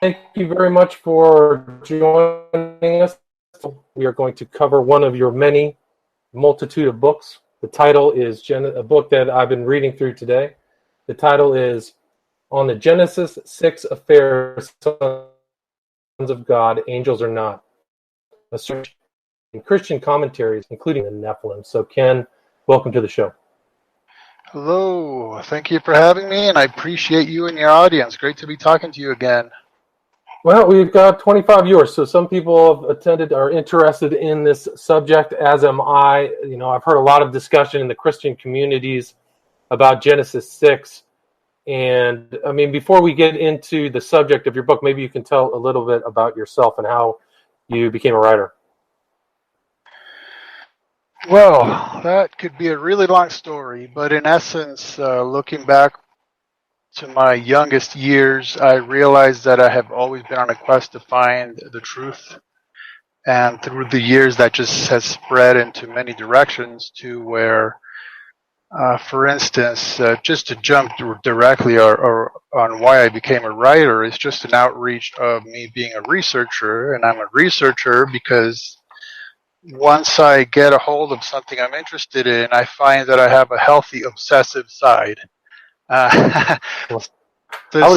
Thank you very much for joining us. We are going to cover one of your many multitude of books. The title is a book that I've been reading through today. The title is On the Genesis 6 Affairs, Sons of God, Angels or Not, a search in Christian commentaries, including the Nephilim. So, Ken, welcome to the show. Hello, thank you for having me, and I appreciate you and your audience. Great to be talking to you again. Well, we've got 25 viewers, so some people have attended, are interested in this subject, as am I. You know, I've heard a lot of discussion in the Christian communities about Genesis 6. And, I mean, before we get into the subject of your book, maybe you can tell a little bit about yourself and how you became a writer. Well, that could be a really long story, but in essence, looking back to my youngest years, I realized that I have always been on a quest to find the truth. And through the years, that just has spread into many directions to where, for instance, just to jump directly or on why I became a writer is just an outreach of me being a researcher. And I'm a researcher because once I get a hold of something I'm interested in, I find that I have a healthy obsessive side. If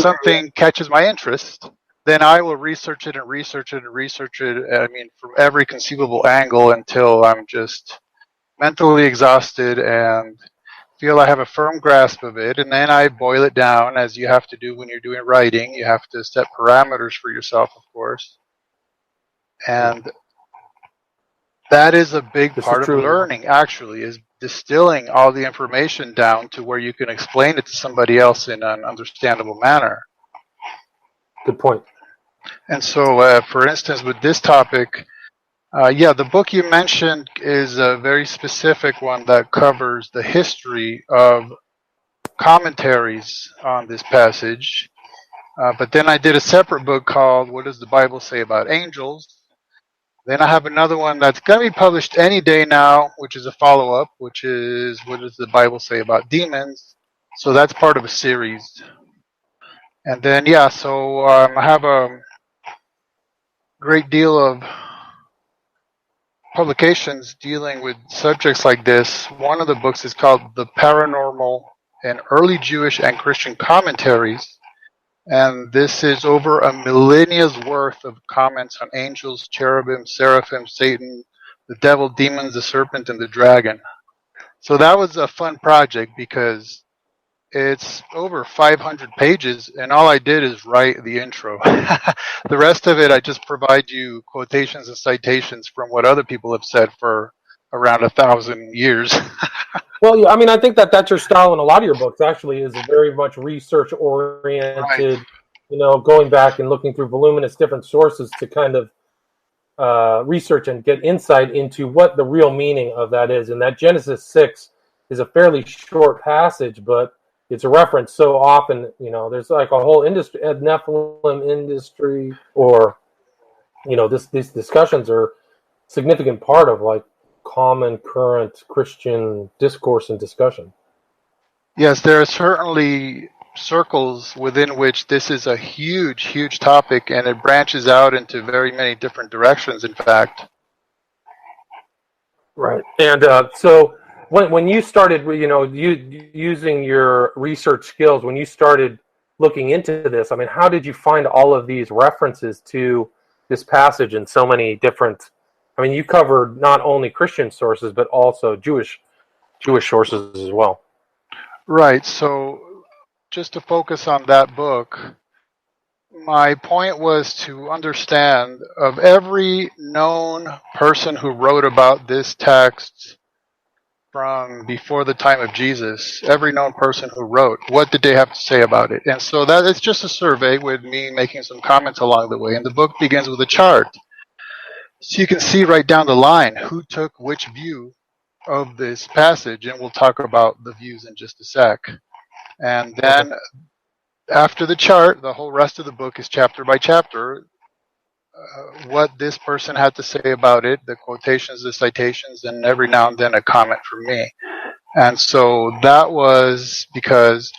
something catches my interest, then I will research it and research it and research it. I mean, from every conceivable angle until I'm just mentally exhausted and feel I have a firm grasp of it. And then I boil it down, as you have to do when you're doing writing. You have to set parameters for yourself, of course. And that is a big part of learning, actually, is distilling all the information down to where you can explain it to somebody else in an understandable manner. Good point. And so, for instance, with this topic, the book you mentioned is a very specific one that covers the history of commentaries on this passage. But then I did a separate book called What Does the Bible Say About Angels? Then I have another one that's going to be published any day now, which is a follow-up, which is What Does the Bible Say About Demons? So that's part of a series. And then, I have a great deal of publications dealing with subjects like this. One of the books is called The Paranormal and Early Jewish and Christian Commentaries. And this is over a millennia's worth of comments on angels, cherubim, seraphim, Satan, the devil, demons, the serpent, and the dragon. So that was a fun project because it's over 500 pages, and all I did is write the intro. The rest of it, I just provide you quotations and citations from what other people have said for around 1,000 years. Well, yeah, I mean, I think that's your style in a lot of your books, actually, is very much research-oriented, right. You know, going back and looking through voluminous different sources to kind of research and get insight into what the real meaning of that is. And that Genesis 6 is a fairly short passage, but it's a reference so often, you know, there's like a whole industry, Nephilim industry, or, you know, these discussions are a significant part of, like, common current Christian discourse and discussion. Yes, there are certainly circles within which this is a huge topic, and it branches out into very many different directions, in fact. Right. And so when you started, you know, using your research skills, when you started looking into this, I mean, how did you find all of these references to this passage in so many different, I mean, you covered not only Christian sources, but also Jewish sources as well. Right. So just to focus on that book, my point was to understand of every known person who wrote about this text from before the time of Jesus, every known person who wrote, what did they have to say about it? And so that is just a survey with me making some comments along the way. And the book begins with a chart. So you can see right down the line who took which view of this passage, and we'll talk about the views in just a sec. And then after the chart, the whole rest of the book is chapter by chapter, what this person had to say about it, the quotations, the citations, and every now and then a comment from me. And so that was because,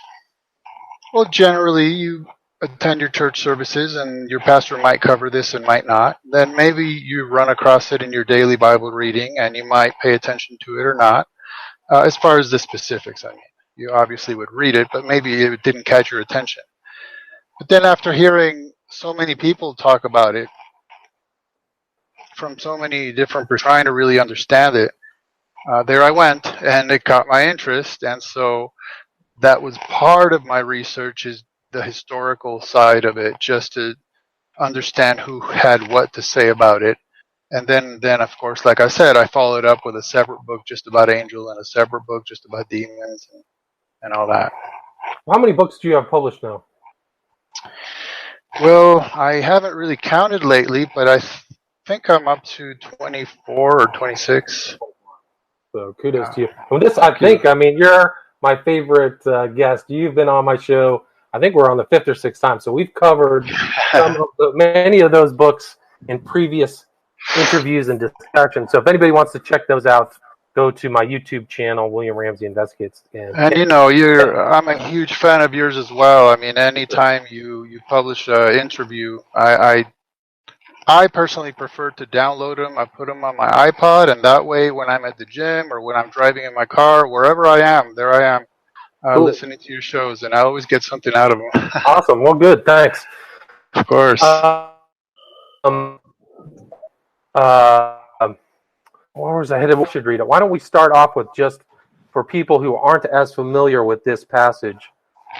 well, generally attend your church services, and your pastor might cover this and might not. Then maybe you run across it in your daily Bible reading, and you might pay attention to it or not. As far as the specifics, I mean, you obviously would read it, but maybe it didn't catch your attention. But then after hearing so many people talk about it from so many different, trying to really understand it, there I went, and it caught my interest, and so that was part of my research, is the historical side of it, just to understand who had what to say about it. And then of course, like I said, I followed up with a separate book just about angel and a separate book just about demons and all that. How many books do you have published now? Well, I haven't really counted lately, but I think I'm up to 24 or 26. So kudos to you. Well, this, I think, I mean, you're my favorite guest. You've been on my show. I think we're on the 5th or 6th time. So we've covered many of those books in previous interviews and discussions. So if anybody wants to check those out, go to my YouTube channel, William Ramsey Investigates. And you know, I'm a huge fan of yours as well. I mean, anytime you publish an interview, I personally prefer to download them. I put them on my iPod, and that way, when I'm at the gym or when I'm driving in my car, wherever I am, there I am, cool. listening to your shows, and I always get something out of them. Awesome. Well, good. Thanks. Of course. Where was I headed? We should read it. Why don't we start off with, just for people who aren't as familiar with this passage,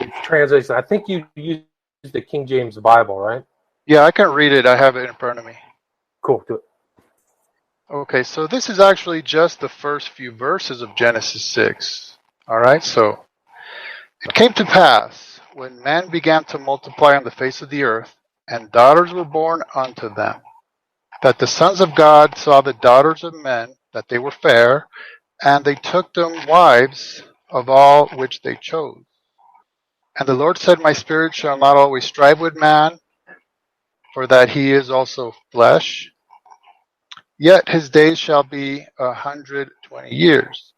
its translation. I think you used the King James Bible, right? Yeah, I can read it. I have it in front of me. Cool. Do it. Okay, so this is actually just the first few verses of Genesis 6. All right, so it came to pass, when men began to multiply on the face of the earth, and daughters were born unto them, that the sons of God saw the daughters of men, that they were fair, and they took them wives of all which they chose. And the Lord said, My spirit shall not always strive with man, for that he is also flesh, yet his days shall be 120 years.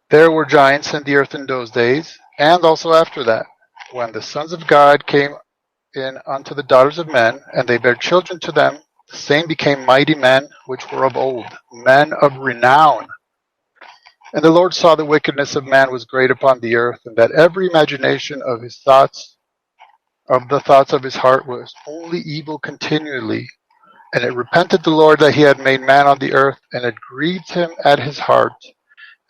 There were giants in the earth in those days, and also after that, when the sons of God came in unto the daughters of men, and they bare children to them, the same became mighty men which were of old, men of renown. And the Lord saw the wickedness of man was great upon the earth, and that every imagination of his thoughts, of the thoughts of his heart, was only evil continually. And it repented the Lord that he had made man on the earth, and it grieved him at his heart.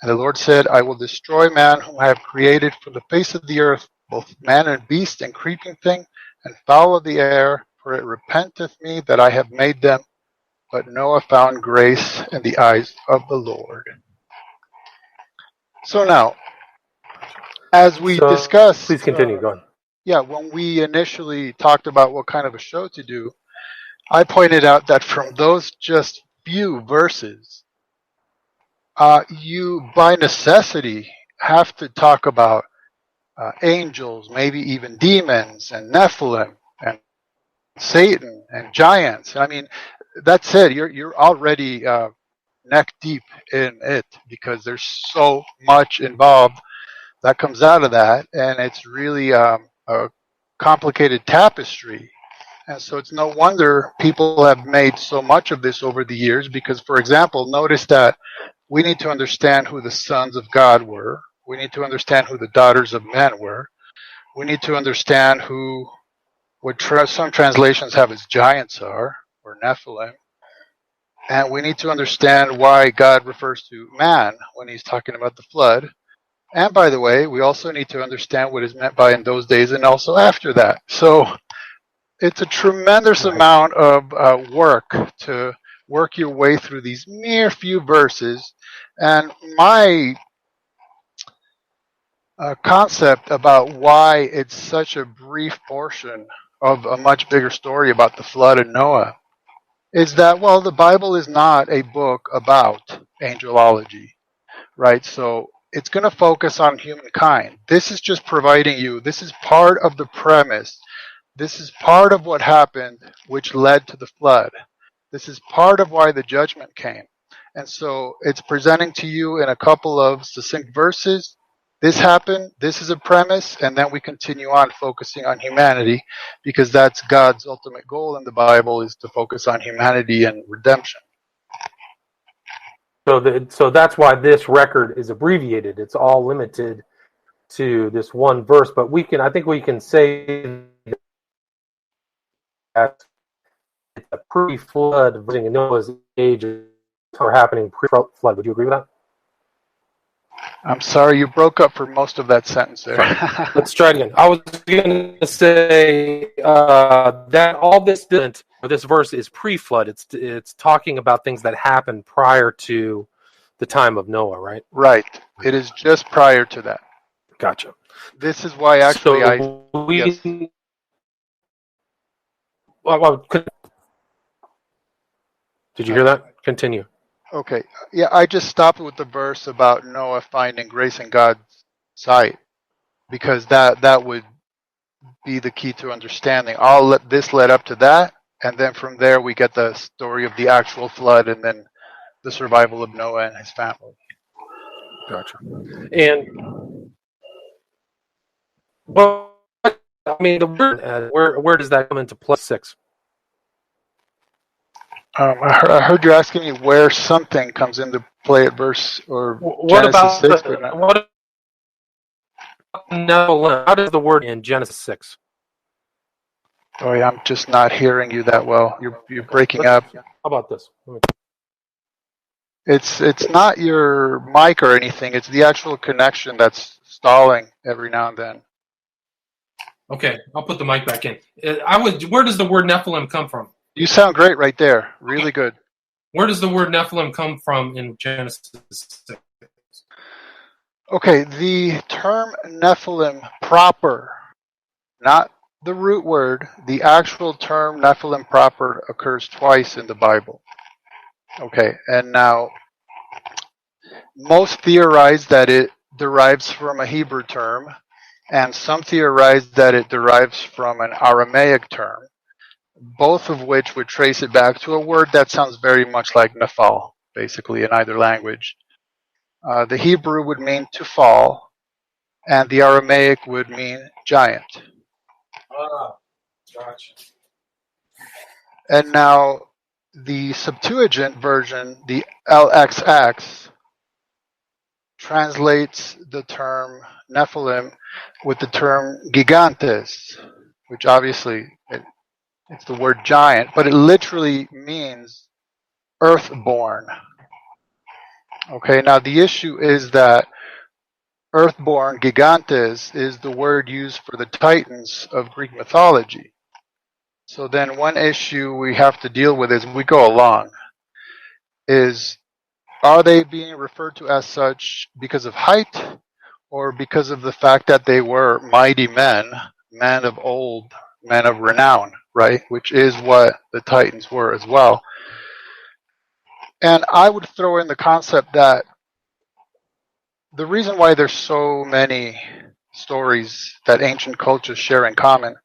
And the Lord said, I will destroy man whom I have created from the face of the earth, both man and beast and creeping thing, and fowl of the air, for it repenteth me that I have made them. But Noah found grace in the eyes of the Lord. So now, as we discussed... Please continue, go on. Yeah, when we initially talked about what kind of a show to do, I pointed out that from those just few verses, you by necessity have to talk about angels, maybe even demons and Nephilim and Satan and giants. I mean, that's it. You're already neck deep in it, because there's so much involved that comes out of that, and it's really a complicated tapestry. And so it's no wonder people have made so much of this over the years, because, for example, notice that we need to understand who the sons of God were. We need to understand who the daughters of men were. We need to understand who what some translations have as giants are, or Nephilim. And we need to understand why God refers to man when he's talking about the flood. And by the way, we also need to understand what is meant by in those days and also after that. So it's a tremendous amount of work to work your way through these mere few verses. And my concept about why it's such a brief portion of a much bigger story about the flood and Noah is that, well, the Bible is not a book about angelology, right? So it's going to focus on humankind. This is just providing you, this is part of the premise. This is part of what happened, which led to the flood. This is part of why the judgment came. And so it's presenting to you in a couple of succinct verses this happened, this is a premise, and then we continue on focusing on humanity, because that's God's ultimate goal in the Bible, is to focus on humanity and redemption. So that's why this record is abbreviated. It's all limited to this one verse, but I think we can say that it's a pre-flood version of Noah's age are happening pre-flood. Would you agree with that? I'm sorry, you broke up for most of that sentence there. Let's try it again. I was going to say that all this verse is pre-flood. It's talking about things that happened prior to the time of Noah, right? Right. It is just prior to that. Gotcha. This is why actually yes. Did you hear that? Continue. Okay. Yeah, I just stopped with the verse about Noah finding grace in God's sight, because that would be the key to understanding. This led up to that, and then from there we get the story of the actual flood, and then the survival of Noah and his family. Gotcha. And well, I mean, the word, where does that come into plus 6? I heard you asking me where something comes into play at verse or what Genesis 6. What Nephilim? How does the word in Genesis 6? Oh yeah, I'm just not hearing you that well. You're breaking up. How about this? It's not your mic or anything. It's the actual connection that's stalling every now and then. Okay, I'll put the mic back in. Where does the word Nephilim come from? You sound great right there. Really good. Where does the word Nephilim come from in Genesis 6? Okay, the term Nephilim proper, not the root word, the actual term Nephilim proper occurs twice in the Bible. Okay, and now most theorize that it derives from a Hebrew term, and some theorize that it derives from an Aramaic term, both of which would trace it back to a word that sounds very much like Nephal, basically, in either language. The Hebrew would mean to fall, and the Aramaic would mean giant. Ah, gotcha. And now the Septuagint version, the LXX, translates the term Nephilim with the term gigantes, which obviously it's the word giant, but it literally means earthborn. Okay, now the issue is that earthborn, gigantes, is the word used for the Titans of Greek mythology. So then one issue we have to deal with as we go along is, are they being referred to as such because of height, or because of the fact that they were mighty men, men of old, men of renown, right? Which is what the Titans were as well. And I would throw in the concept that the reason why there's so many stories that ancient cultures share in common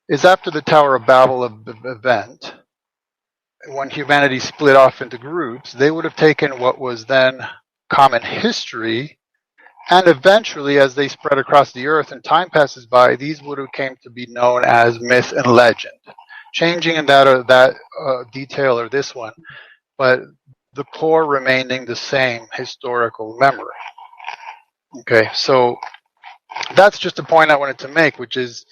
is after the Tower of Babel event, when humanity split off into groups, they would have taken what was then common history, and eventually, as they spread across the earth and time passes by, these would have came to be known as myth and legend, changing in that detail or this one, but the core remaining the same historical memory. Okay, so that's just a point I wanted to make, which is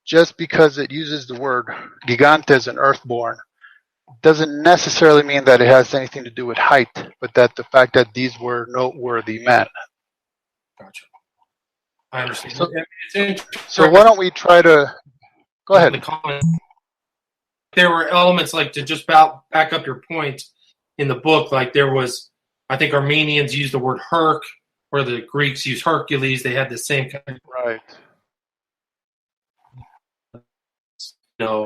just because it uses the word gigantes and earthborn doesn't necessarily mean that it has anything to do with height, but that the fact that these were noteworthy men. Gotcha. I understand. So why don't we try to go ahead? There were elements, like, to just back up your point in the book, like there was, I think Armenians used the word Herc, where the Greeks used Hercules. They had the same kind of, right,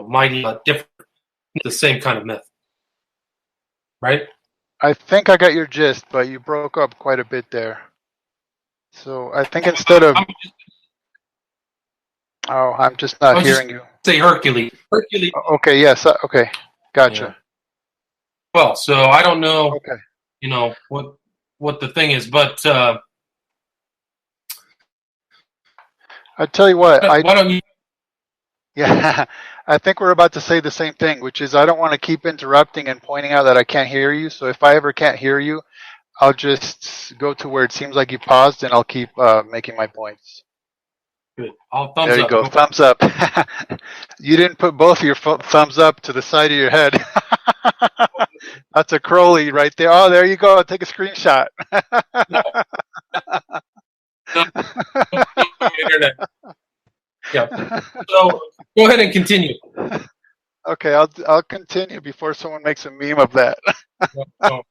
mighty, different, the same kind of myth, right? I think I got your gist, but you broke up quite a bit there. So I think instead of I'm just not hearing you. Say Hercules. Hercules. Okay. Yes. Okay. Gotcha. Yeah. Well, so I don't know. Okay. What the thing is, but I tell you what, Why don't you? yeah, I think we're about to say the same thing, which is I don't want to keep interrupting and pointing out that I can't hear you. So if I ever can't hear you, I'll just go to where it seems like you paused, and I'll keep making my points. Good. I'll There thumbs you up. go, thumbs up. You didn't put both of your thumbs up to the side of your head. That's a Crowley right there. Oh, there you go. Take a screenshot. No, internet. Yeah. So go ahead and continue. Okay, I'll continue before someone makes a meme of that. No.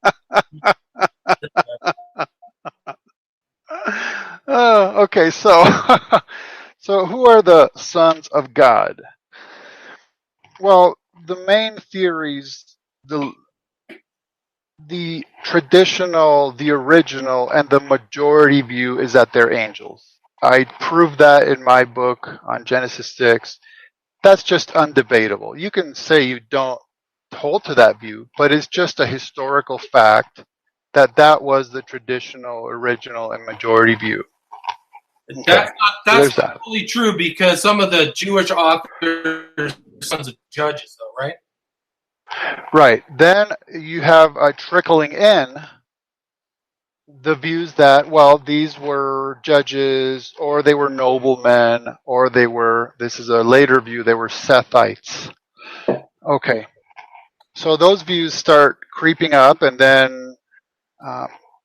Okay, so so who are the sons of God? Well, the main theories, the traditional, the original, and the majority view is that they're angels. I proved that in my book on Genesis 6. That's just undebatable. You can say you don't hold to that view, but it's just a historical fact that that was the traditional, original, and majority view. Okay. That's not fully true, because some of the Jewish authors are sons of judges, though, right? Right. Then you have trickling in the views that, well, these were judges, or they were noblemen, or they were, this is a later view, they were Sethites. Okay. So those views start creeping up, and then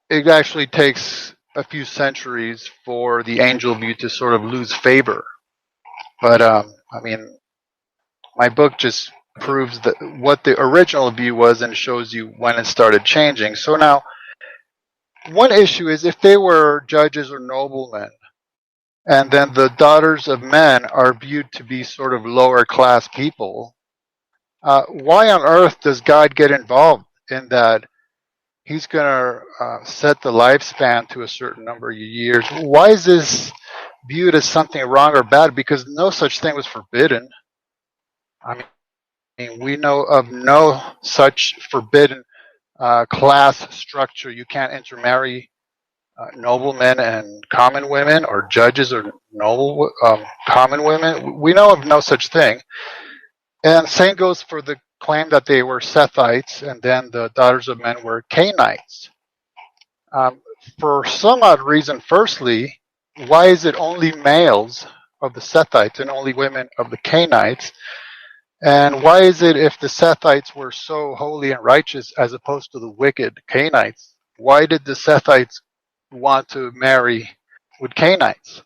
it actually takes a few centuries for the angel view to sort of lose favor. But, I mean, my book just proves that what the original view was and shows you when it started changing. So now, one issue is if they were judges or noblemen, and then the daughters of men are viewed to be sort of lower class people, why on earth does God get involved in that? He's going to set the lifespan to a certain number of years. Why is this viewed as something wrong or bad? Because no such thing was forbidden. I mean, we know of no such forbidden class structure. You can't intermarry noblemen and common women, or judges or noble common women. We know of no such thing. And same goes for the claim that they were Sethites, and then the daughters of men were Canaanites. For some odd reason, firstly, why is it only males of the Sethites and only women of the Canaanites? And why is it, if the Sethites were so holy and righteous as opposed to the wicked Canaanites, why did the Sethites want to marry with Canaanites?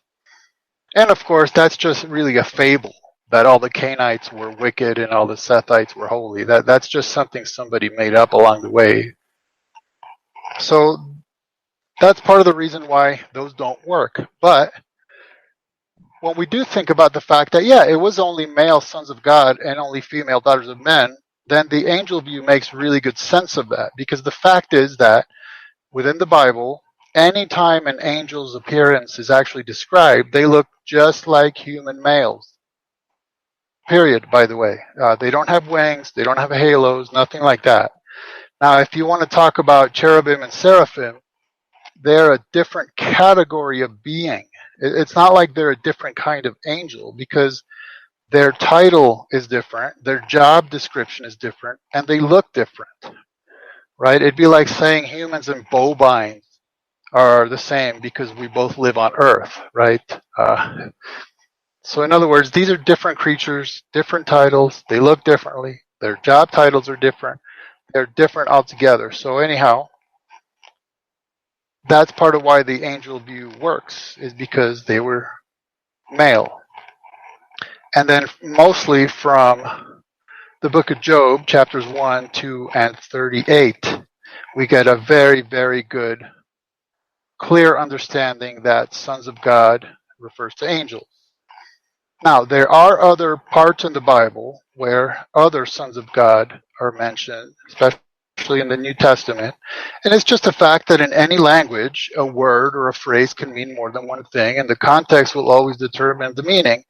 And of course, that's just really a fable, that all the Canaanites were wicked and all the Sethites were holy. That's just something somebody made up along the way. So that's part of the reason why those don't work. But when we do think about the fact that, yeah, it was only male sons of God and only female daughters of men, then the angel view makes really good sense of that. Because the fact is that within the Bible, anytime an angel's appearance is actually described, they look just like human males. Period, by the way. They don't have wings, they don't have halos, nothing like that. Now, if you want to talk about cherubim and seraphim, they're a different category of being. It's not like they're a different kind of angel, because their title is different, their job description is different, and they look different, right? It'd be like saying humans and bovines are the same because we both live on Earth, right? So in other words, these are different creatures, different titles, they look differently, their job titles are different, they're different altogether. So anyhow, that's part of why the angel view works, is because they were male. And then mostly from the book of Job, chapters 1, 2, and 38, we get a very, very good, clear understanding that sons of God refers to angels. Now, there are other parts in the Bible where other sons of God are mentioned, especially in the New Testament. And it's just a fact that in any language, a word or a phrase can mean more than one thing, and the context will always determine the meaning.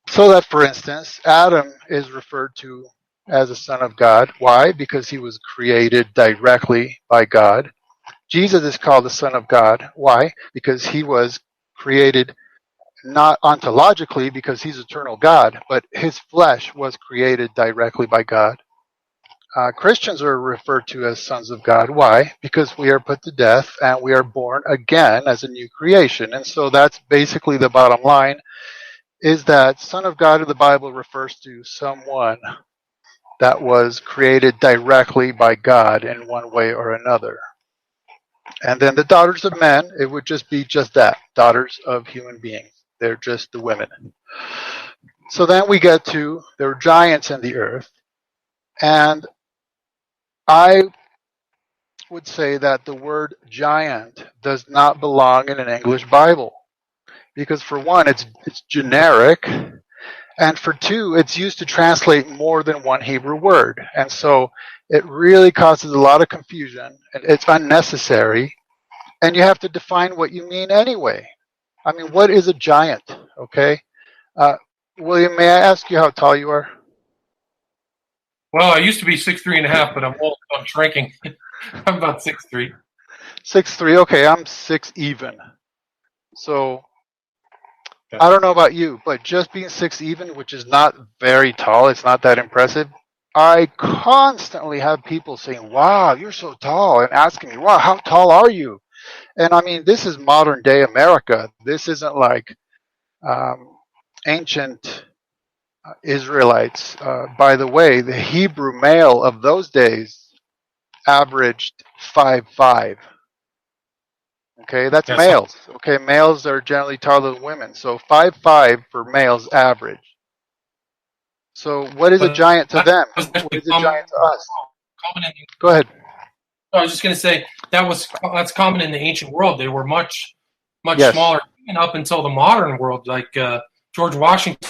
So that, for instance, Adam is referred to as a son of God. Why? Because he was created directly by God. Jesus is called the Son of God. Why? Because he was created not ontologically because he's eternal God, but his flesh was created directly by God. Christians are referred to as sons of God. Why? Because we are put to death and we are born again as a new creation. And so that's basically the bottom line, is that Son of God in the Bible refers to someone that was created directly by God in one way or another. And then the daughters of men, it would just be just that, daughters of human beings. They're just the women. So then we get to, there were giants in the earth. And I would say that the word giant does not belong in an English Bible. Because for one, it's generic. And for two, it's used to translate more than one Hebrew word. And so it really causes a lot of confusion. It's unnecessary. And you have to define what you mean anyway. I mean, what is a giant? Okay. William, may I ask you how tall you are? Well, I used to be 6'3.5", but I'm old. I'm shrinking. I'm about 6'3". 6'3". Okay, I'm 6 even. So I don't know about you, but just being 6 even, which is not very tall, it's not that impressive. I constantly have people saying, "Wow, you're so tall," and asking me, "Wow, how tall are you?" And I mean, this is modern day America. This isn't like ancient Israelites. By the way, the Hebrew male of those days averaged 5'5". Okay, that's males. Okay, males are generally taller than women. So 5'5" for males average. So what is a giant to them? What is a giant to us? Go ahead. I was just going to say that's common in the ancient world. They were much Yes. smaller, and up until the modern world, like George Washington.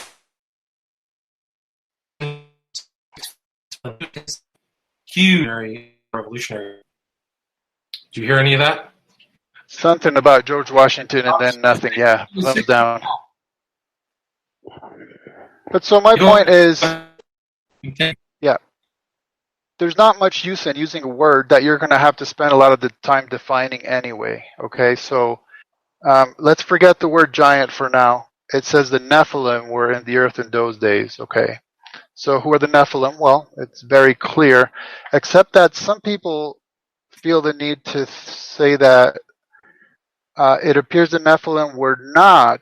Huge revolutionary. Did you hear any of that? Something about George Washington and then nothing. Yeah, thumbs down. But so my point is, yeah, there's not much use in using a word that you're going to have to spend a lot of the time defining anyway. Okay, so let's forget the word giant for now. It says the Nephilim were in the earth in those days. Okay, so who are the Nephilim? Well, it's very clear, except that some people feel the need to say that it appears the Nephilim were not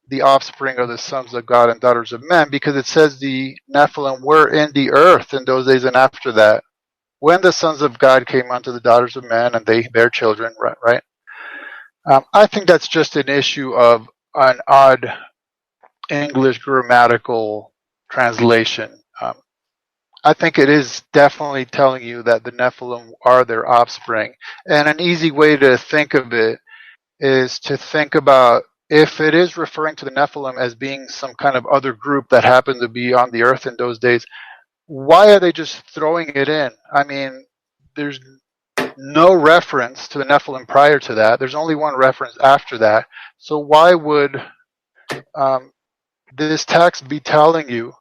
the offspring of the sons of God and daughters of men, because it says the Nephilim were in the earth in those days and after that, when the sons of God came unto the daughters of men and their children, right? I think that's just an issue of an odd English grammatical translation. I think it is definitely telling you that the Nephilim are their offspring. And an easy way to think of it is to think about, if it is referring to the Nephilim as being some kind of other group that happened to be on the earth in those days, why are they just throwing it in? I mean, there's no reference to the Nephilim prior to that. There's only one reference after that. So why would this text be telling you,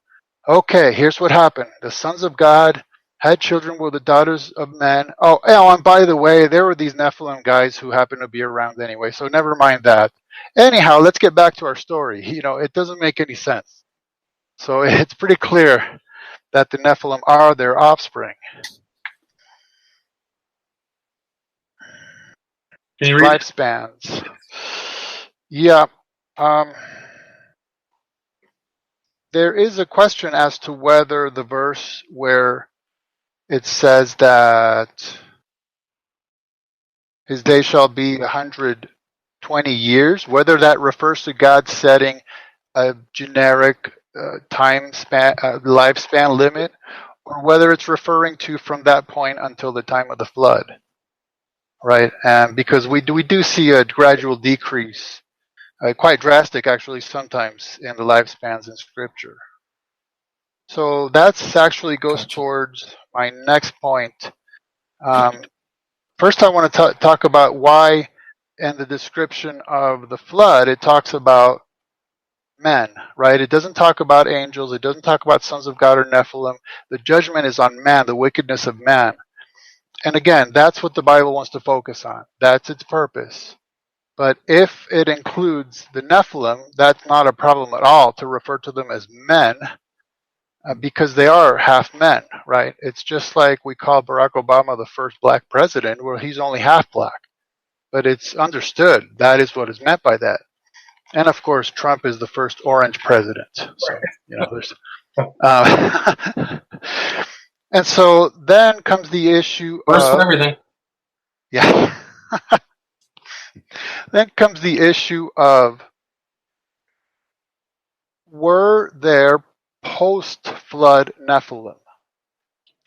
okay, here's what happened. The sons of God had children with the daughters of men. Oh, and by the way, there were these Nephilim guys who happened to be around anyway, so never mind that. Anyhow, let's get back to our story. It doesn't make any sense. So it's pretty clear that the Nephilim are their offspring. Can you read Lifespans. Yeah. There is a question as to whether the verse where it says that his day shall be 120 years, whether that refers to God setting a generic lifespan limit, or whether it's referring to from that point until the time of the flood, right? And because we do see a gradual decrease, quite drastic actually sometimes, in the lifespans in Scripture. So that's actually goes towards my next point. First, I want to talk about why in the description of the flood, it talks about men, right? It doesn't talk about angels. It doesn't talk about sons of God or Nephilim. The judgment is on man, the wickedness of man. And again, that's what the Bible wants to focus on. That's its purpose. But if it includes the Nephilim, that's not a problem at all to refer to them as men, because they are half men, right? It's just like we call Barack Obama the first black president, where he's only half black. But it's understood that is what is meant by that. And of course, Trump is the first orange president. So, there's. And so then comes the issue First for everything. Yeah. Then comes the issue of, were there post-flood Nephilim?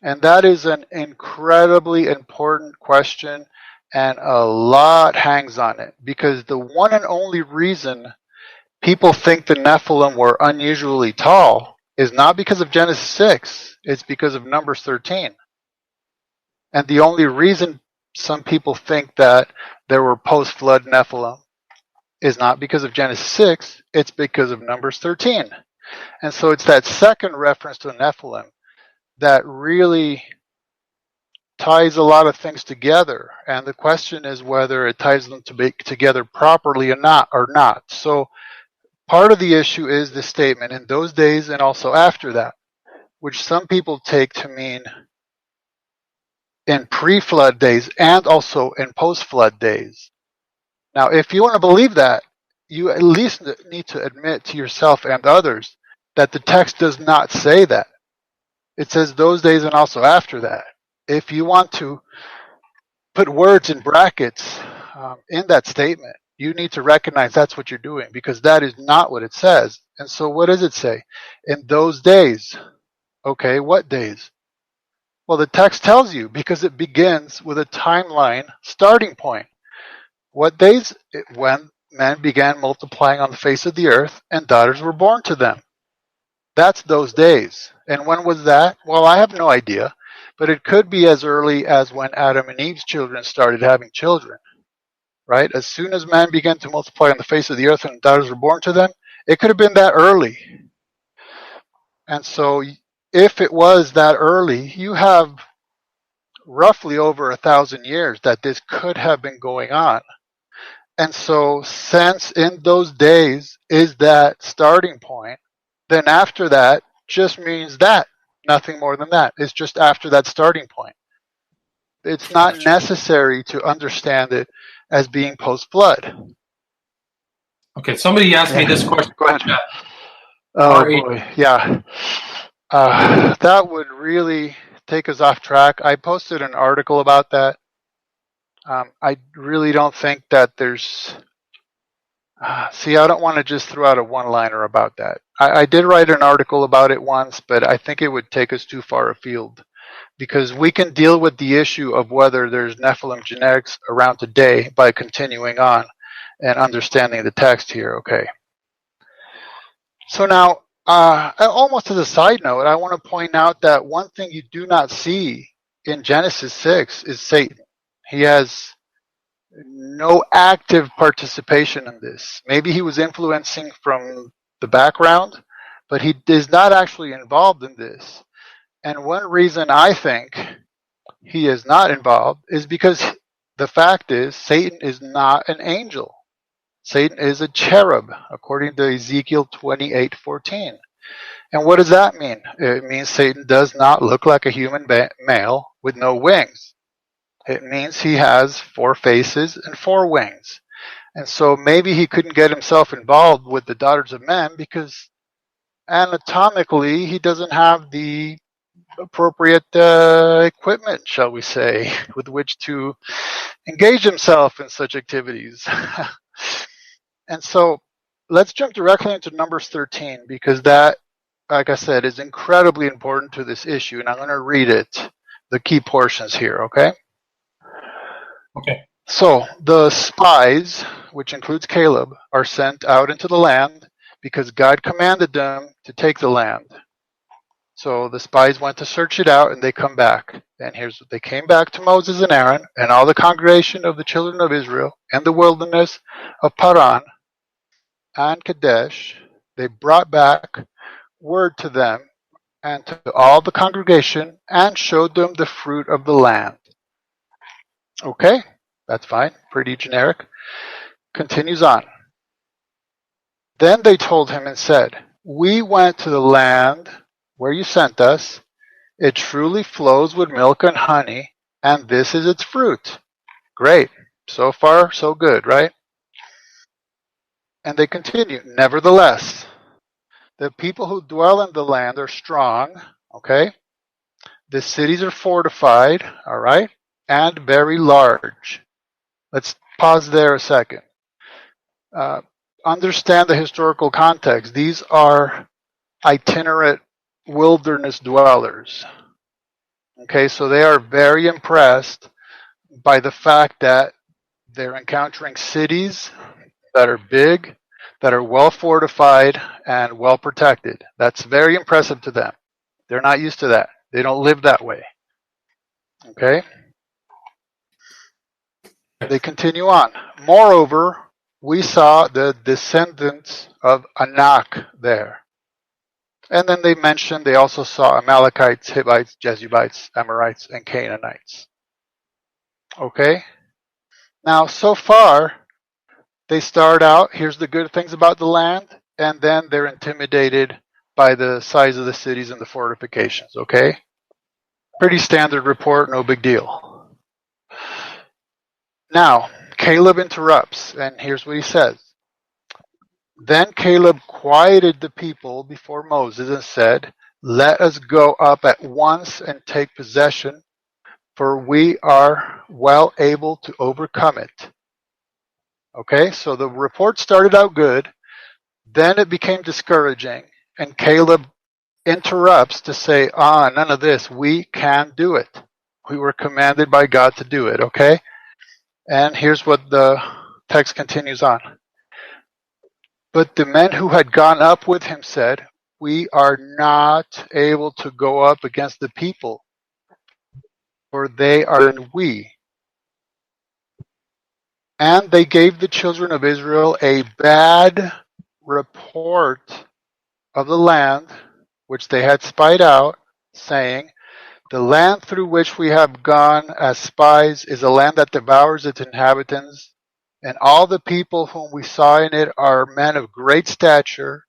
And that is an incredibly important question, and a lot hangs on it, because the one and only reason people think the Nephilim were unusually tall is not because of Genesis 6, it's because of Numbers 13. And the only reason some people think that there were post-flood Nephilim is not because of Genesis 6, it's because of Numbers 13. And so it's that second reference to the Nephilim that really ties a lot of things together. And the question is whether it ties them together properly or not. So part of the issue is the statement, in those days and also after that, which some people take to mean in pre-flood days and also in post-flood days. Now, if you want to believe that, you at least need to admit to yourself and others that the text does not say that. It says those days and also after that. If you want to put words in brackets in that statement, you need to recognize that's what you're doing, because that is not what it says. And so what does it say? In those days. Okay, what days? Well, the text tells you, because it begins with a timeline starting point. What days? When men began multiplying on the face of the earth and daughters were born to them. That's those days. And when was that? Well, I have no idea, but it could be as early as when Adam and Eve's children started having children, right? As soon as man began to multiply on the face of the earth and daughters were born to them, it could have been that early. And so if it was that early, you have roughly over 1,000 years that this could have been going on. And so since in those days is that starting point, then after that just means that, nothing more than that. It's just after that starting point. It's not necessary to understand it as being post-flood. Okay, somebody asked me this question. Go ahead. Oh boy, yeah. That would really take us off track. I posted an article about that. I really don't think that there's... see, I don't want to just throw out a one-liner about that. I did write an article about it once, but I think it would take us too far afield, because we can deal with the issue of whether there's Nephilim genetics around today by continuing on and understanding the text here, okay? So now, almost as a side note, I want to point out that one thing you do not see in Genesis 6 is Satan. He has no active participation in this. Maybe he was influencing from the background, but he is not actually involved in this. And one reason I think he is not involved is because the fact is Satan is not an angel. Satan is a cherub, according to Ezekiel 28:14. And what does that mean? It means Satan does not look like a human male with no wings. It means he has 4 faces and 4 wings. And so maybe he couldn't get himself involved with the daughters of men because anatomically he doesn't have the appropriate equipment, shall we say, with which to engage himself in such activities. And so let's jump directly into Numbers 13, because that, like I said, is incredibly important to this issue. And I'm going to read it, the key portions here, okay? Okay. So the spies, which includes Caleb, are sent out into the land because God commanded them to take the land. So the spies went to search it out, and they come back. And here's what they came back to Moses and Aaron and all the congregation of the children of Israel in the wilderness of Paran and Kadesh. They brought back word to them and to all the congregation and showed them the fruit of the land. Okay, that's fine, pretty generic. Continues on. Then they told him and said, "We went to the land where you sent us. It truly flows with milk and honey, and this is its fruit." Great. So far, so good, right? And they continue. Nevertheless, the people who dwell in the land are strong, okay? The cities are fortified, all right? And very large. Let's pause there a second. Understand the historical context. These are itinerant wilderness dwellers. Okay, so they are very impressed by the fact that they're encountering cities that are big, that are well fortified and well protected. That's very impressive to them. They're not used to that. They don't live that way. Okay? They continue on. Moreover, we saw the descendants of Anak there. And then they mentioned they also saw Amalekites, Hittites, Jebusites, Amorites, and Canaanites. Okay? Now, so far, they start out, here's the good things about the land, and then they're intimidated by the size of the cities and the fortifications. Okay? Pretty standard report, no big deal. Now, Caleb interrupts, and here's what he says. Then Caleb quieted the people before Moses and said, "Let us go up at once and take possession, for we are well able to overcome it." Okay, so the report started out good, then it became discouraging, and Caleb interrupts to say, none of this, we can do it. We were commanded by God to do it, okay? And here's what the text continues on. But the men who had gone up with him said, "We are not able to go up against the people, for they are in we." And they gave the children of Israel a bad report of the land which they had spied out, saying, "The land through which we have gone as spies is a land that devours its inhabitants, and all the people whom we saw in it are men of great stature.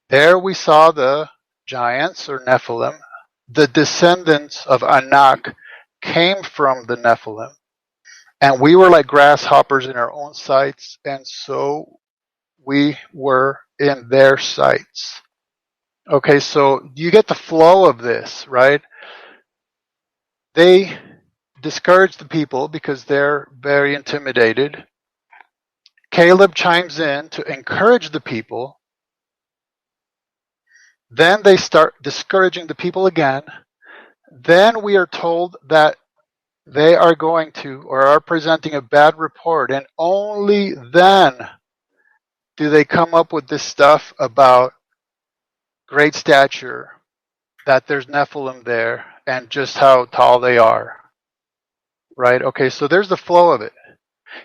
There we saw the giants, or Nephilim. The descendants of Anak came from the Nephilim, and we were like grasshoppers in our own sights, and so we were in their sights." Okay, so you get the flow of this, right? They discourage the people because they're very intimidated. Caleb chimes in to encourage the people. Then they start discouraging the people again. Then we are told that they are going to, or are presenting, a bad report, and only then do they come up with this stuff about great stature, that there's Nephilim there, and just how tall they are. Right? Okay, so there's the flow of it.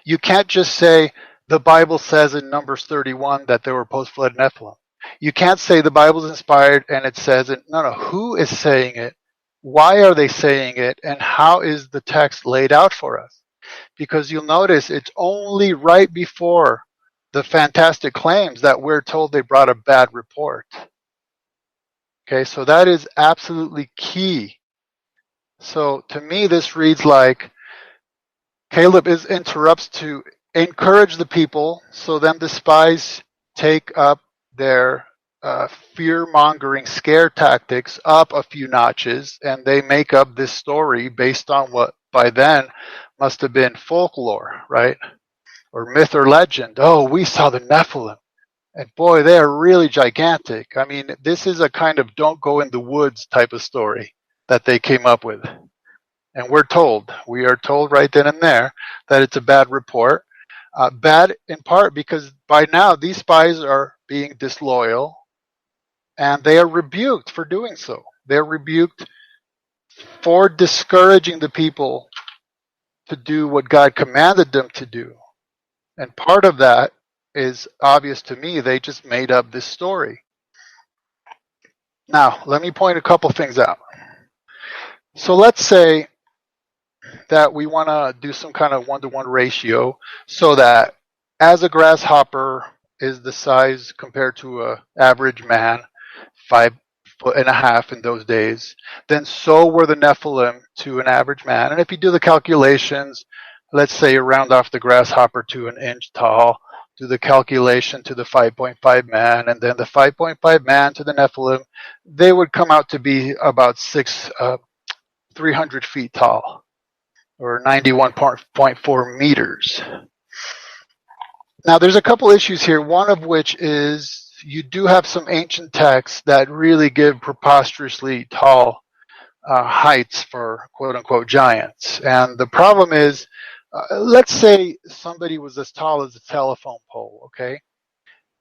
You can't just say the Bible says in Numbers 31 that there were post-flood Nephilim. You can't say the Bible's inspired and it says it. No. Who is saying it? Why are they saying it? And how is the text laid out for us? Because you'll notice it's only right before the fantastic claims that we're told they brought a bad report. Okay, so that is absolutely key. So to me, this reads like Caleb interrupts to encourage the people, so then the spies take up their fear-mongering scare tactics up a few notches, and they make up this story based on what by then must have been folklore, right? Or myth or legend. Oh, we saw the Nephilim. And boy, they are really gigantic. I mean, this is a kind of don't go in the woods type of story that they came up with. And we are told right then and there that it's a bad report. Bad in part because by now these spies are being disloyal and they are rebuked for doing so. They're rebuked for discouraging the people to do what God commanded them to do. And part of that is obvious to me. They just made up this story. Now, let me point a couple things out. So let's say that we want to do some kind of one-to-one ratio so that as a grasshopper is the size compared to a average man, 5.5 in those days, then so were the Nephilim to an average man. And if you do the calculations, let's say you round off the grasshopper to an inch tall, do the calculation to the 5.5 man, and then the 5.5 man to the Nephilim, they would come out to be about 300 feet tall, or 91.4 meters. Now, there's a couple issues here, one of which is you do have some ancient texts that really give preposterously tall heights for quote-unquote giants. And the problem is, let's say somebody was as tall as a telephone pole, okay?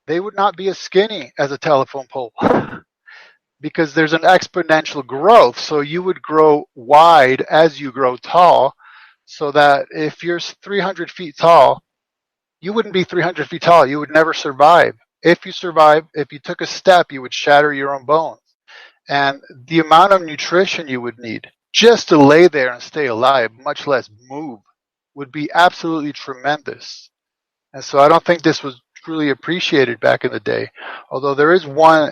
They would not be as skinny as a telephone pole because there's an exponential growth. So you would grow wide as you grow tall, so that if you're 300 feet tall, you wouldn't be 300 feet tall. You would never survive. If you survive, if you took a step, you would shatter your own bones. And the amount of nutrition you would need just to lay there and stay alive, much less move, would be absolutely tremendous. And so I don't think this was truly appreciated back in the day. Although there is one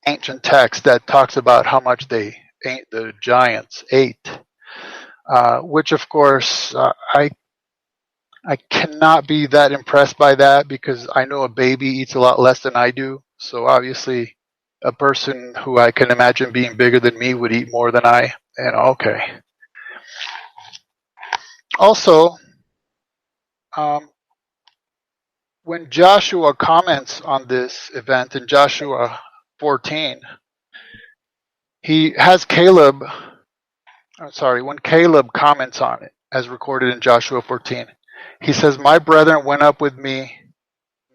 ancient text that talks about how much the giants ate, which of course I cannot be that impressed by that because I know a baby eats a lot less than I do. So obviously, a person who I can imagine being bigger than me would eat more than I. And okay. Also, when Joshua comments on this event in Joshua 14, he has Caleb. When Caleb comments on it, as recorded in Joshua 14. He says, "My brethren went up with me,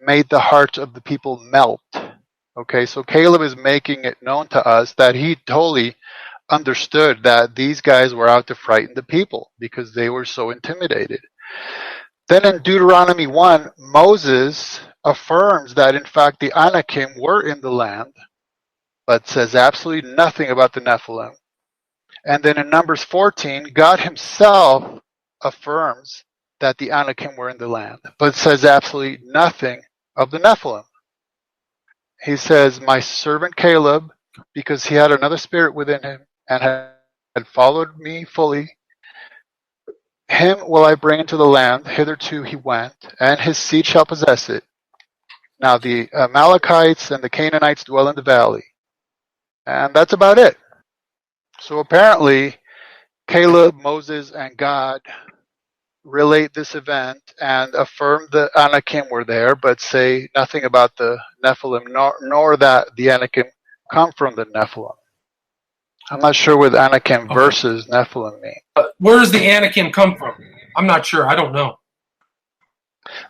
made the hearts of the people melt." Okay, so Caleb is making it known to us that he totally understood that these guys were out to frighten the people because they were so intimidated. Then in Deuteronomy 1, Moses affirms that in fact the Anakim were in the land, but says absolutely nothing about the Nephilim. And then in Numbers 14, God himself affirms that the Anakim were in the land, but says absolutely nothing of the Nephilim. He says, "My servant Caleb, because he had another spirit within him and had followed me fully, him will I bring into the land. Hitherto he went, and his seed shall possess it. Now the Amalekites and the Canaanites dwell in the valley." And that's about it. So apparently, Caleb, Moses, and God relate this event and affirm the Anakim were there, but say nothing about the Nephilim, nor that the Anakim come from the Nephilim. I'm not sure what Anakim versus Nephilim mean. Where does the Anakim come from? I'm not sure. I don't know.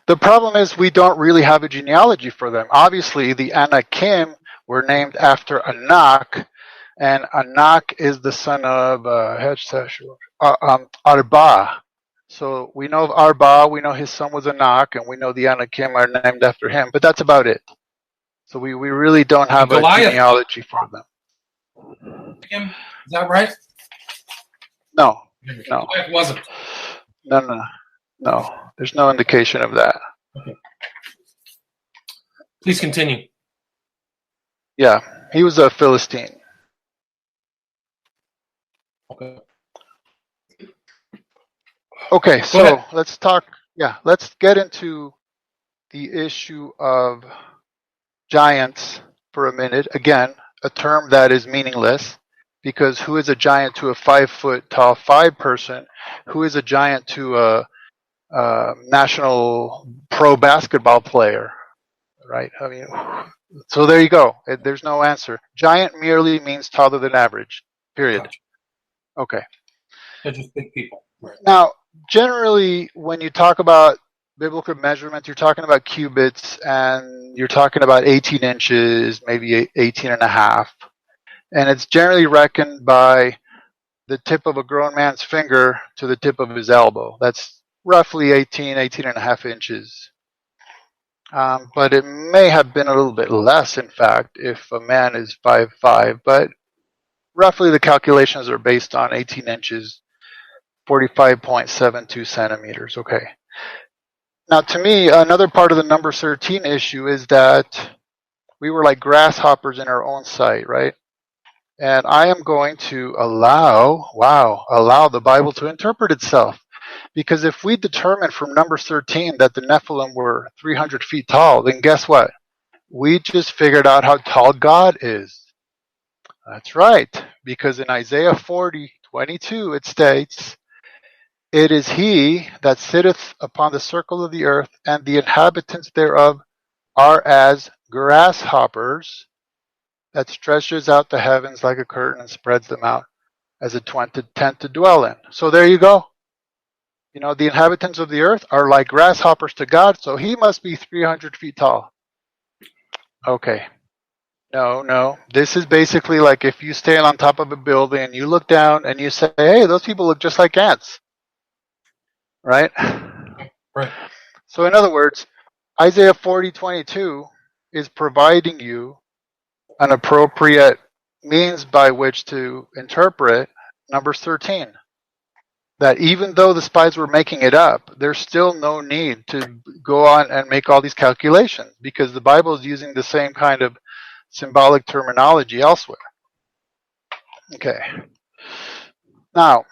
The problem is we don't really have a genealogy for them. Obviously, the Anakim were named after Anak, and Anak is the son of Arba. So we know of Arba, we know his son was Anak, and we know the Anakim are named after him, but that's about it. So we really don't have a genealogy for them. Is that right? No. Goliath wasn't. No. There's no indication of that. Okay. Please continue. Yeah, he was a Philistine. Okay, so let's get into the issue of giants for a minute. Again, a term that is meaningless, because who is a giant to a 5 foot tall 5 person? Who is a giant to a national pro basketball player, right? I mean, so there you go. There's no answer. Giant merely means taller than average, period. Gotcha. Okay. They're just big people. Right. Now, generally, when you talk about biblical measurements, you're talking about cubits, and you're talking about 18 inches, maybe 18 and a half. And it's generally reckoned by the tip of a grown man's finger to the tip of his elbow. That's roughly 18 and a half inches. But it may have been a little bit less, in fact, if a man is 5'5", but roughly the calculations are based on 18 inches, 45.72 centimeters. Okay. Now, to me, another part of the number 13 issue is that we were like grasshoppers in our own sight, right? And I am going to allow the Bible to interpret itself. Because if we determine from Numbers 13 that the Nephilim were 300 feet tall, then guess what? We just figured out how tall God is. That's right. Because in Isaiah 40:22 it states, "It is he that sitteth upon the circle of the earth, and the inhabitants thereof are as grasshoppers, that stretches out the heavens like a curtain and spreads them out as a tent to dwell in." So there you go. You know, the inhabitants of the earth are like grasshoppers to God, so he must be 300 feet tall. Okay. No. This is basically like if you stand on top of a building and you look down and you say, hey, those people look just like ants. Right? Right. So in other words, Isaiah 40:22 is providing you an appropriate means by which to interpret Numbers 13. That even though the spies were making it up, there's still no need to go on and make all these calculations because the Bible is using the same kind of symbolic terminology elsewhere. Okay. Now,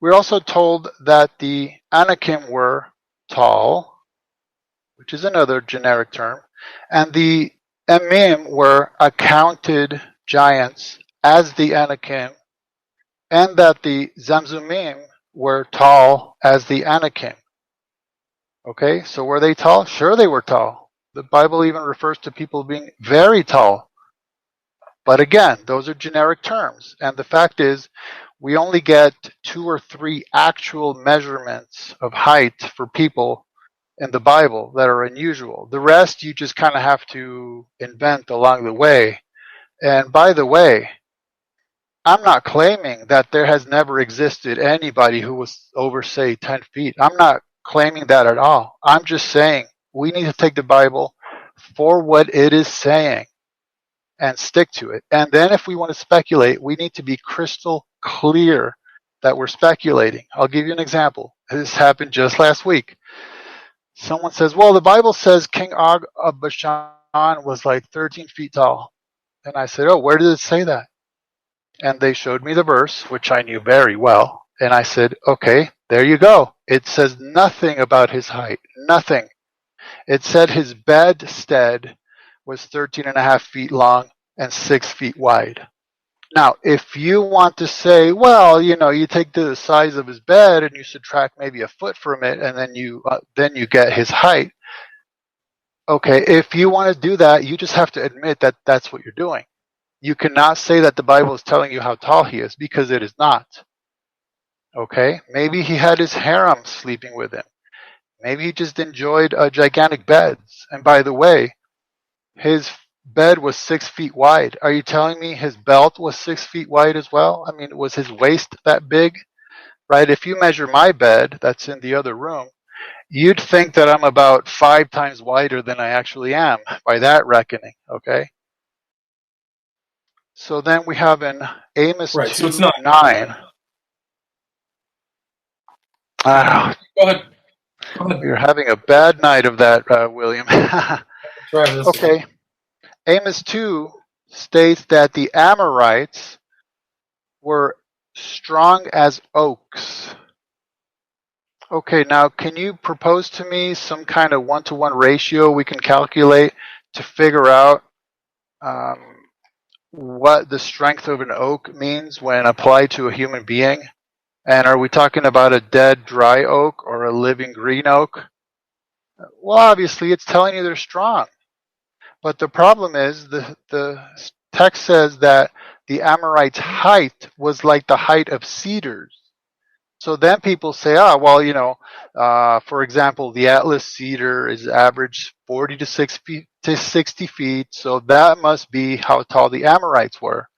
we're also told that the Anakim were tall, which is another generic term, and the Emim were accounted giants as the Anakim, and that the Zamzumim were tall as the Anakim. Okay, so were they tall? Sure, they were tall. The Bible even refers to people being very tall. But again, those are generic terms. And the fact is, we only get 2 or 3 actual measurements of height for people in the Bible that are unusual. The rest you just kind of have to invent along the way. And by the way, I'm not claiming that there has never existed anybody who was over, say, 10 feet. I'm not claiming that at all. I'm just saying we need to take the Bible for what it is saying and stick to it. And then if we want to speculate, we need to be crystal clear that we're speculating. I'll give you an example. This happened just last week. Someone says, well, the Bible says King Og of Bashan was like 13 feet tall. And I said, oh, where did it say that? And they showed me the verse, which I knew very well. And I said, okay, there you go. It says nothing about his height. Nothing. It said his bedstead was 13 and a half feet long and 6 feet wide. Now, if you want to say, well, you know, you take the size of his bed and you subtract maybe a foot from it, and then you get his height. Okay, if you want to do that, you just have to admit that that's what you're doing. You cannot say that the Bible is telling you how tall he is, because it is not. Okay, maybe he had his harem sleeping with him. Maybe he just enjoyed gigantic beds. And by the way, his bed was 6 feet wide. Are you telling me his belt was 6 feet wide as well? I mean, was his waist that big? Right? If you measure my bed, that's in the other room, you'd think that I'm about 5 times wider than I actually am by that reckoning. Okay. So then we have in Amos Right, 2, so it's not 9. Go ahead. You're having a bad night of that, William. Try this. Okay. Amos 2 states that the Amorites were strong as oaks. Okay, now can you propose to me some kind of 1-to-1 ratio we can calculate to figure out what the strength of an oak means when applied to a human being? And are we talking about a dead, dry oak or a living green oak? Well, obviously, it's telling you they're strong. But the problem is the text says that the Amorites' height was like the height of cedars. So then people say, well, you know, for example, the Atlas cedar is average 40 to 60 feet. So that must be how tall the Amorites were.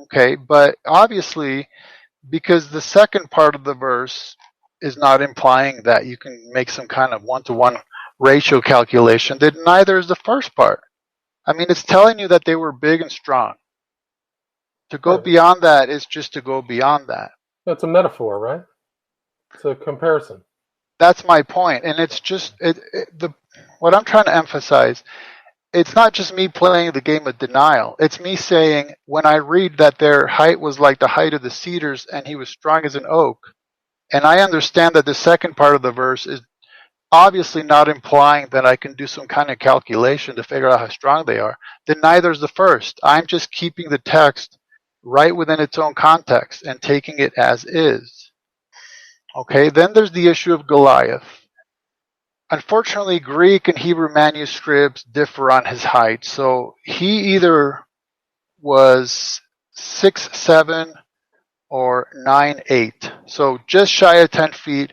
Okay, but obviously, because the second part of the verse is not implying that you can make some kind of 1-to-1 ratio calculation, then neither is the first part. I mean, it's telling you that they were big and strong. To go beyond that is just to go beyond that. That's a metaphor, right? It's a comparison. That's my point, and it's just what I'm trying to emphasize. It's not just me playing the game of denial. It's me saying when I read that their height was like the height of the cedars, and he was strong as an oak, and I understand that the second part of the verse is obviously not implying that I can do some kind of calculation to figure out how strong they are, then neither is the first. I'm just keeping the text right within its own context and taking it as is. Okay, then there's the issue of Goliath. Unfortunately, Greek and Hebrew manuscripts differ on his height. So he either was 6'7" or 9'8". So just shy of 10 feet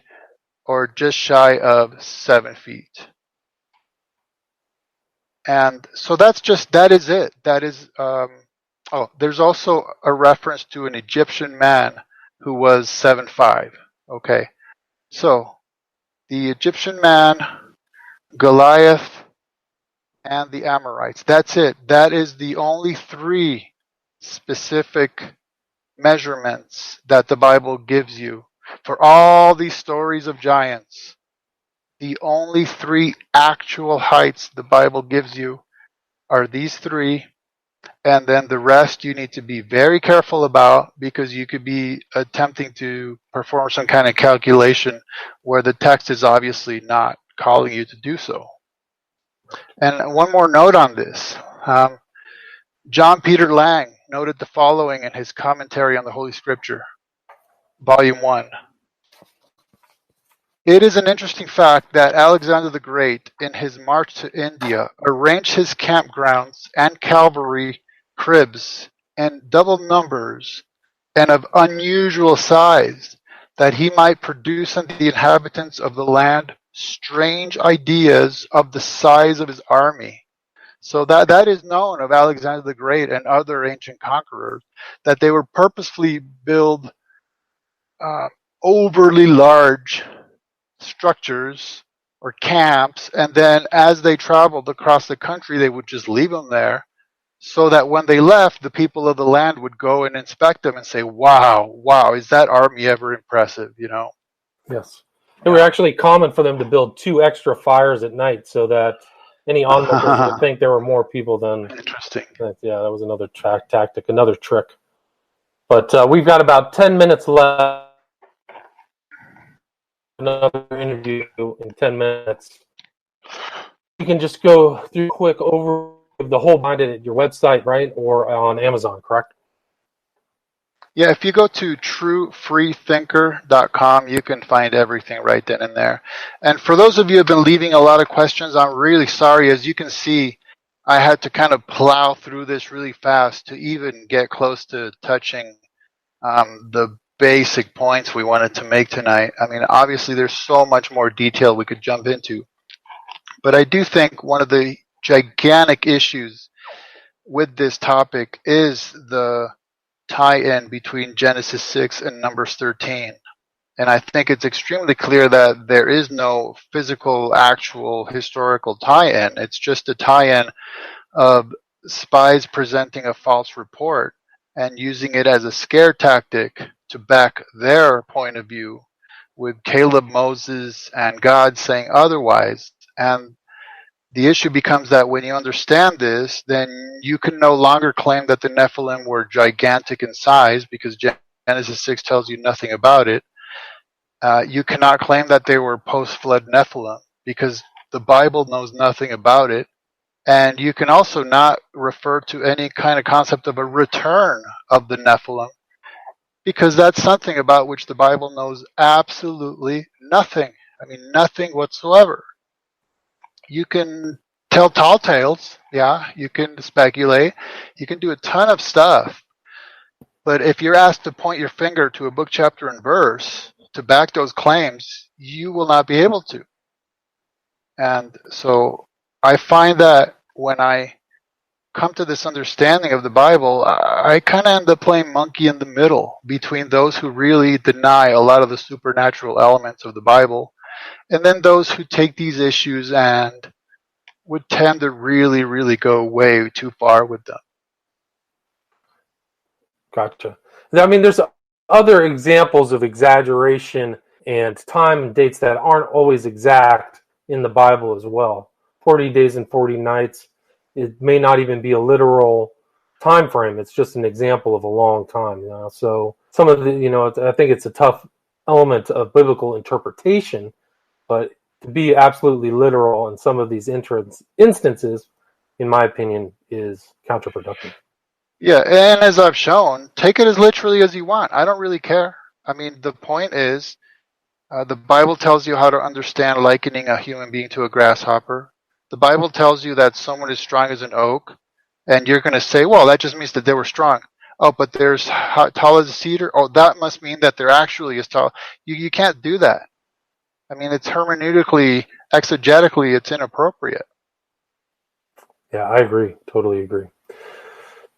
or just shy of 7 feet. And so that is it. That is, there's also a reference to an Egyptian man who was 7'5". Okay. So the Egyptian man, Goliath, and the Amorites. That's it. That is the only three specific measurements that the Bible gives you. For all these stories of giants, the only three actual heights the Bible gives you are these three, and then the rest you need to be very careful about because you could be attempting to perform some kind of calculation where the text is obviously not calling you to do so. And one more note on this. John Peter Lang noted the following in his Commentary on the Holy Scripture, Volume 1. It is an interesting fact that Alexander the Great, in his march to India, arranged his campgrounds and cavalry cribs in double numbers and of unusual size, that he might produce unto the inhabitants of the land strange ideas of the size of his army. So that is known of Alexander the Great and other ancient conquerors, that they would purposefully build overly large structures or camps, and then as they traveled across the country, they would just leave them there so that when they left, the people of the land would go and inspect them and say, wow, is that army ever impressive, you know? Yes. It was actually common for them to build 2 extra fires at night so that any onlookers would think there were more people than... Interesting. Yeah, that was another tactic, another trick. But we've got about 10 minutes left. Another interview in 10 minutes. You can just go through a quick overview of the whole bind at your website, right? Or on Amazon, correct? Yeah, if you go to truefreethinker.com, you can find everything right then and there. And for those of you who have been leaving a lot of questions, I'm really sorry. As you can see, I had to kind of plow through this really fast to even get close to touching the basic points we wanted to make tonight. I mean, obviously, there's so much more detail we could jump into. But I do think one of the gigantic issues with this topic is the tie-in between Genesis 6 and Numbers 13. And I think it's extremely clear that there is no physical, actual, historical tie-in. It's just a tie-in of spies presenting a false report and using it as a scare tactic to back their point of view, with Caleb, Moses, and God saying otherwise. And the issue becomes that when you understand this, then you can no longer claim that the Nephilim were gigantic in size, because Genesis 6 tells you nothing about it. You cannot claim that they were post-flood Nephilim, because the Bible knows nothing about it. And you can also not refer to any kind of concept of a return of the Nephilim, because that's something about which the Bible knows absolutely nothing. I mean, nothing whatsoever. You can tell tall tales, yeah, you can speculate, you can do a ton of stuff. But if you're asked to point your finger to a book, chapter, and verse to back those claims, you will not be able to. And so I find that when I come to this understanding of the Bible, I kind of end up playing monkey in the middle between those who really deny a lot of the supernatural elements of the Bible, and then those who take these issues and would tend to really, really go way too far with them. Gotcha. I mean, there's other examples of exaggeration and time and dates that aren't always exact in the Bible as well. 40 days and 40 nights, it may not even be a literal time frame. It's just an example of a long time. So some of the, I think it's a tough element of biblical interpretation, but to be absolutely literal in some of these instances, in my opinion, is counterproductive. Yeah, and as I've shown, take it as literally as you want. I don't really care. I mean, the point is, the Bible tells you how to understand likening a human being to a grasshopper. The Bible tells you that someone is strong as an oak, and you're going to say, well, that just means that they were strong. Oh, but they're tall as a cedar. Oh, that must mean that they're actually as tall. You can't do that. I mean, it's hermeneutically, exegetically, it's inappropriate. Yeah, I agree. Totally agree.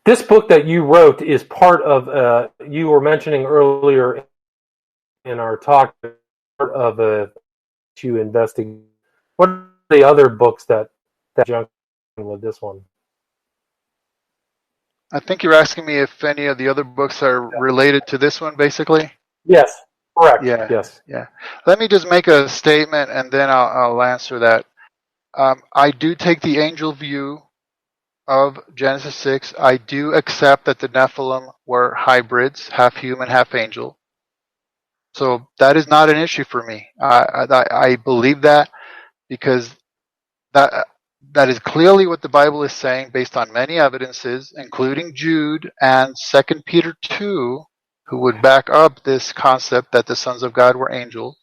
This book that you wrote is part of, you were mentioning earlier in our talk, part of a to investigate. What are the other books that junk with this one? I think you're asking me if any of the other books are related to this one, basically? Yes, correct. Yeah. Yes. Yeah. Let me just make a statement and then I'll answer that. I do take the angel view of Genesis 6. I do accept that the Nephilim were hybrids, half human, half angel. So that is not an issue for me. I believe that because that is clearly what the Bible is saying based on many evidences, including Jude and 2 Peter 2, who would back up this concept that the sons of God were angels.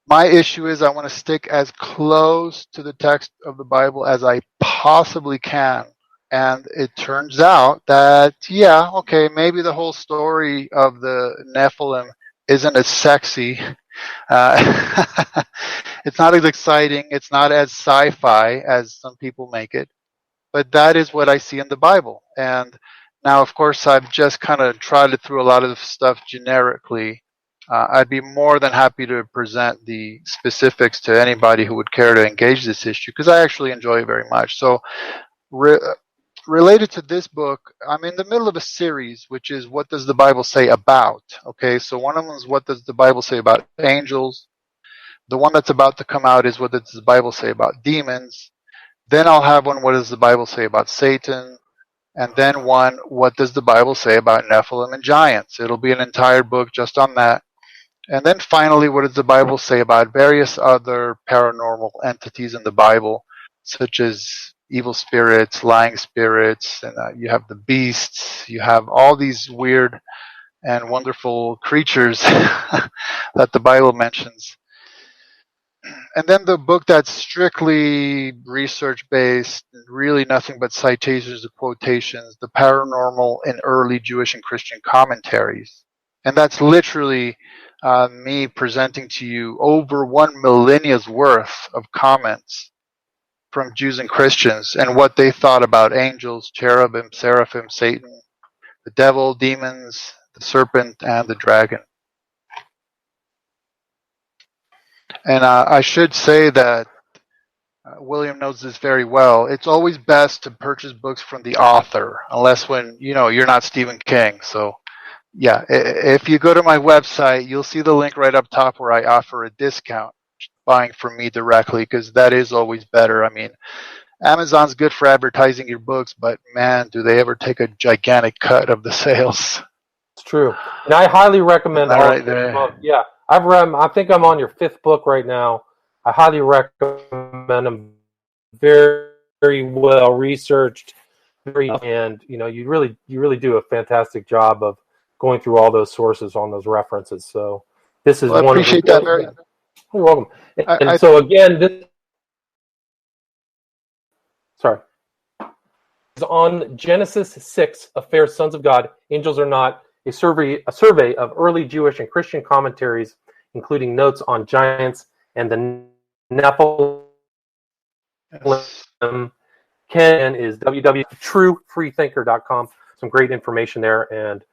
My issue is I want to stick as close to the text of the Bible as I possibly can. And it turns out that, yeah, okay, maybe the whole story of the Nephilim isn't as sexy. It's not as exciting. It's not as sci-fi as some people make it. But that is what I see in the Bible. And now, of course, I've just kind of trotted through a lot of the stuff generically. I'd be more than happy to present the specifics to anybody who would care to engage this issue because I actually enjoy it very much. So related to this book, I'm in the middle of a series, which is what does the Bible say about? Okay, so one of them is what does the Bible say about angels? The one that's about to come out is what does the Bible say about demons? Then I'll have one, what does the Bible say about Satan? And then one, what does the Bible say about Nephilim and giants? It'll be an entire book just on that. And then finally, what does the Bible say about various other paranormal entities in the Bible, such as evil spirits, lying spirits, and you have the beasts, you have all these weird and wonderful creatures that the Bible mentions. And then the book that's strictly research-based, really nothing but citations and quotations, The Paranormal in Early Jewish and Christian Commentaries. And that's literally me presenting to you over 1 millennia's worth of comments from Jews and Christians and what they thought about angels, cherubim, seraphim, Satan, the devil, demons, the serpent, and the dragon. And I should say that William knows this very well. It's always best to purchase books from the author, unless when, you're not Stephen King. So, yeah, if you go to my website, you'll see the link right up top where I offer a discount buying from me directly, because that is always better. I mean, Amazon's good for advertising your books, but man, do they ever take a gigantic cut of the sales. It's true. And I highly recommend all right the books. Yeah, I've read, I think I'm on your 5th book right now. I highly recommend them. Very, very well researched, and you really do a fantastic job of going through all those sources on those references. So this is one. I appreciate that very. You're welcome. And so again, this is on Genesis 6, A Fair Sons of God, Angels Are Not, a survey of early Jewish and Christian commentaries, including notes on giants and the Nephilim. Ken is www.truefreethinker.com. Some great information there and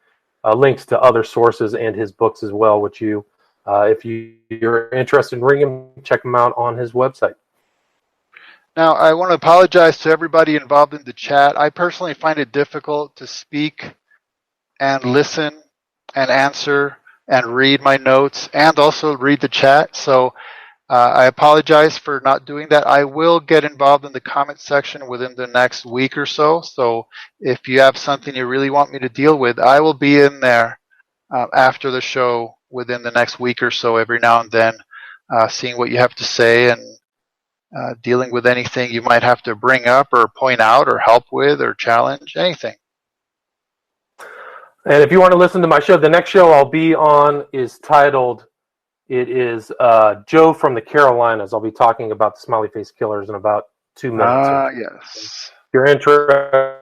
links to other sources and his books as well, which you, if you're interested in reading him, check him out on his website. Now, I want to apologize to everybody involved in the chat. I personally find it difficult to speak and listen and answer and read my notes and also read the chat. So I apologize for not doing that. I will get involved in the comment section within the next week or so. So if you have something you really want me to deal with, I will be in there after the show within the next week or so, every now and then, seeing what you have to say and dealing with anything you might have to bring up or point out or help with or challenge, anything. And if you want to listen to my show, the next show I'll be on is titled, it is Joe from the Carolinas. I'll be talking about the smiley face killers in about 2 minutes. Yes. If you're interested,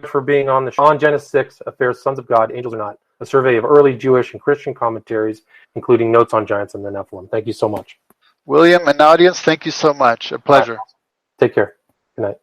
for being on the show. On Genesis 6, Affairs, Sons of God, Angels or Not, a survey of early Jewish and Christian commentaries, including notes on giants and the Nephilim. Thank you so much. William and audience, thank you so much. A pleasure. Take care. Good night.